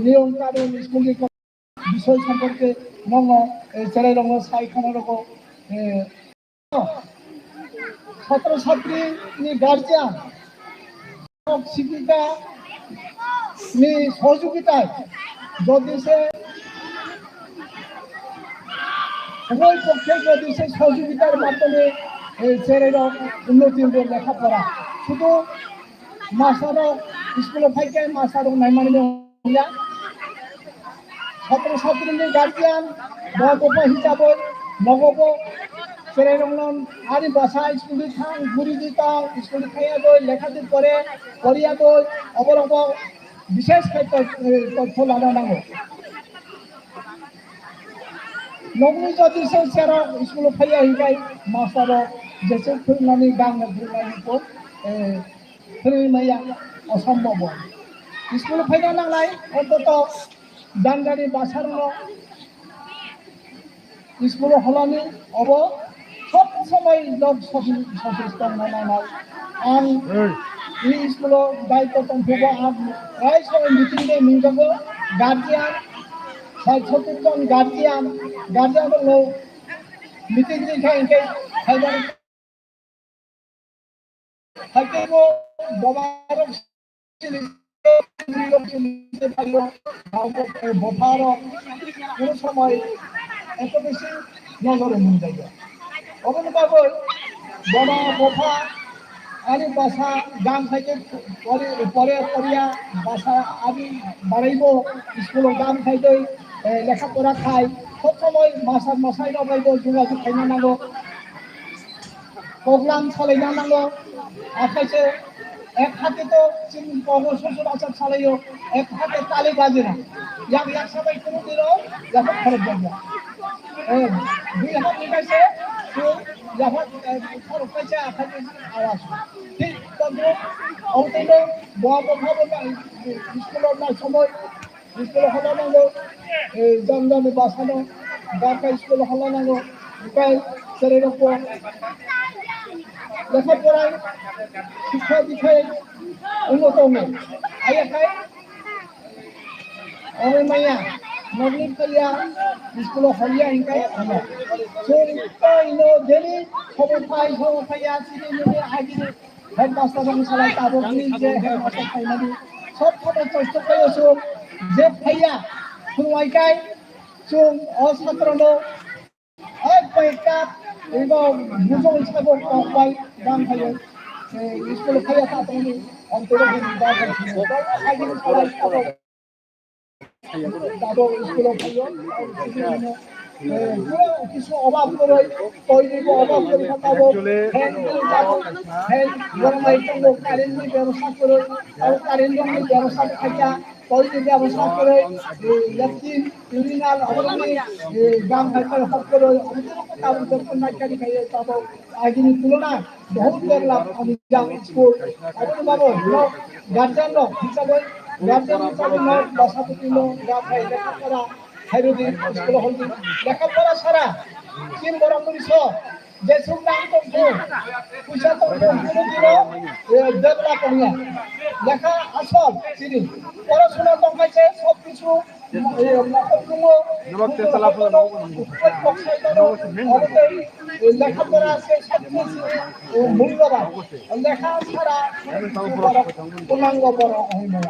নিয়ম কানুন স্কুলের বিষয় সম্পর্কে মঙ্গ ছেলে রঙ সাইখানো রকম ছাত্রছাত্রী গার্জিয়ান শিক্ষিকা সহযোগিতায় যদি সে উভয় পক্ষে যদি সে সহযোগিতার মাধ্যমে ছেলেরা উন্নতি লেখাপড়া শুধু মাস্টারও স্কুলে থেকে মাস্টারও নাই মানে ছাত্রছাত্রীদের গার্জিয়ান মহকুমা হিসাবে নগব ছেলেরংলন আরি ভাষা স্কুলে থাং ঘুরি দিতাম স্কুলে খাইয়া দই লেখাদি করে করিয়া দই অবলম্ব বিশেষ তথ্য লাগানো নাঙ্গো নগনি যদি সে সেরা স্কুলে খাইয়া হিগাই মাস্টারও যেসে ফিরনানি গান ফিরনানিखौ ফিরমাইয়া অসম্ভব স্কুলে ফাইना नांलाय অন্তত जानगारि बासारनो स्कुल हलानि अब सब समय लोग सचेतन नायनाय आं इ स्कुल दायित्व दंथ'बो आं राय समय मिटिंगे मिंजागो गार्जियान 60 जन गार्जियान दङ मिटिं दिखायनोसै फाइनाल फाइकेबो बबारक কোনো সময় এত বেশি নজরে মনে যায় অবনভাবে বমা বোফা আরি বাসা গান থেকে পরে পড়িয়া বাসা আদি বাড়াইব স্কুলের গান খাইতে লেখাপড়া খাই সব সময় মাসার মশাই দাবাইব যোগাযোগ খাইनो नांगौ প্রোগ্রাম চালাইनो नांगौ आखाइसे एक हाथे तो শ্বশুর আচার চালাইও এক হাতে তালি বাজে না এক সবাই কোনো দিনও যখন খরচ যাবে দুই হাত নিকাইছে যখন খরচ পাইছে আখাতে আওয়াজ ঠিক তবে অন্তত বড় কথা স্কুলের না সময় স্কুলে হলো নাঙ্গো জমজমে বাসানো ঢাকা স্কুলে হলো নাঙ্গো উপায় ছেলের উপর লেখাপড়ায় শিক্ষা দীক্ষায় উন্নত নেই আয়াখায় অনেক মাইয়া নগলি ফাইয়া স্কুলে হলিয়া ইনকাই আমরা ইনো ডেলি খবর ফাইয়া সিনে নিয়ে আগিয়ে হেডমাস্টার সালাই তাবো যে হেডমাস্টার ফাইনালি সব খবর চেষ্টা করেছো যে ফাইয়া ফুয়াইকাই চুম অছাত্রনো এক পয়কা এবং বুঝো হিসাবে কপাই গান ফাইয়া স্কুলে খাইয়া তাড়াতাড়ি অন্তর্ভুক্ত দাদা আগিয়ে সবাই তাবো স্কুলে খাইয়া কিছু অভাব করে তৈরি অভাব করে থাকবো কারেন্টের ব্যবস্থা করে কারেন্টের ব্যবস্থা থাকা তৈরি ব্যবস্থা করে ল্যাট্রিন ইউরিনাল অবলম্বনে গান খাইতে হক করে তাবো যখন নাইকারি খাইয়ে তাবো আগিনি তুলনায় বহুত দেখলাম আমি গান স্কুল এখন বাবু গার্জিয়ান হিসাবে গার্জিয়ান হিসাবে বাসাপতি গান খাই লেখাপড়া হাইরোদিন স্কুল হলদি লেখাপড়া ছাড়া তিন বড় পরিষ যে সুনাম তো পয়সা তো কোনো দিনও দেবলা কমিয়া লেখা আসল চিনি পড়াশোনা দরকাইছে সব কিছু লেখাপড়া আছে সব কিছু মূল্যবান লেখা ছাড়া পূর্ণাঙ্গ বড় হয় না